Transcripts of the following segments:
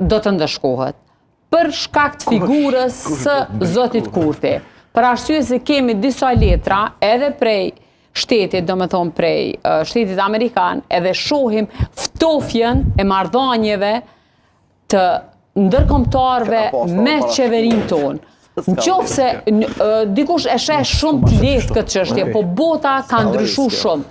do të ndëshkohet për shkak të figurës së zotit Kurti. Për arsye se kemi disa letra edhe prej shtetit, do me thonë prej shtetit Amerikan, edhe shohim ftofjen e marrëdhënieve të ndërkombëtarëve me qeverinë tonë. Në qofë se dikush e sheh shumë të lehtë këtë çështje, po bota ka ndryshuar shumë.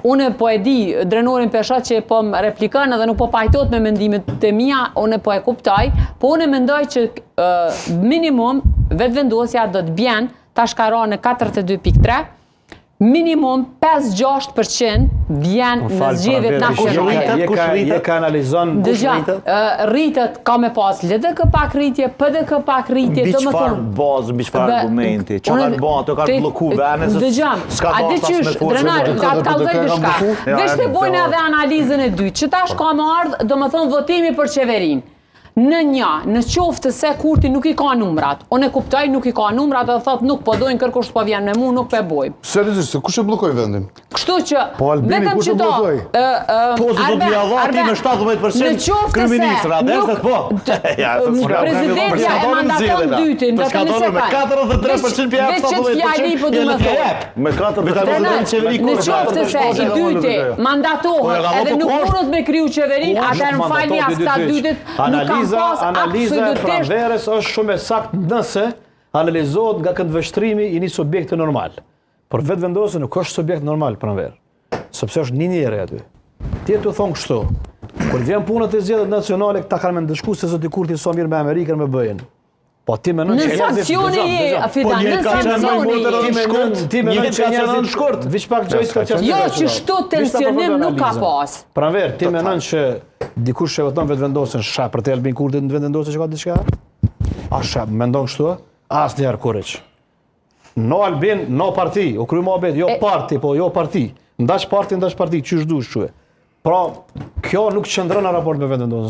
Unë po e di, drenorin Peshat që po më replikon edhe nuk po pajtot me mendimet të mia, unë po e kuptoj, po unë mendoj që minimum vetëvendosja do të bjen tash ka ra në 42.3, minimum 5-6% vjen në zgjedhjet nacionale. Je ka analizon kush rritet? Rritet ka me pas LDK pak rritje, PDK pak rritje, mbi çfarë bazë, mbi çfarë argumenti? Çfarë ka bën, ato ka blloku vendin se s'ka dashur me forcë. Drenar, ka të kallzoj diçka. Veç të bojnë edhe analizën e dytë, që tash ka më ardhur, domethënë votimi për qeverinë. Në qoftë se Kurti nuk i ka numrat. Unë e kuptoj nuk i ka numrat dhe thot nuk po dojnë kërkush po vjen me mu, nuk po e bojmë. Seriozisht, kush e bllokoi vendin? Kështu që po Albini kush e bllokoi? Po se do të javati me 17% kryeministër, atë po. Presidentja e mandaton dytin, do të nisë me 43% pja 17%. Me 4% qeveri në qoftë se i dyti mandatohet edhe nuk mundet me kriju qeverinë, atëherë më falni as ta dytit nuk Analiza e pranverës është shumë e saktë nëse analizohet nga këndvështrimi i një subjekti normal. Por vetëvendosja nuk është subjekt normal pranverë, sepse është një njeri aty. Ti të thonë kështu, kur vjen punët e zgjedhjeve nacionale, këta kanë me ndëshku se zoti Kurti sa mirë me Amerikën me bëjnë. Po ti më në sankcioni e Fidan, në sankcioni ti më në që shkurt, veç pak gjë ska çfarë. Jo, që shto tensionim nuk ka pas. Pranverë, ti mendon që dikush që voton vetëvendosjen sha për të Albin Kurti në vetëvendosje që ka diçka? A sha mendon kështu? Asnjëherë kurrëç. No Albin, no parti, o krye mohabet, jo parti, po jo parti. Ndash parti, çysh dush kështu. Pra, kjo nuk qëndron në raport me vetëvendosjen.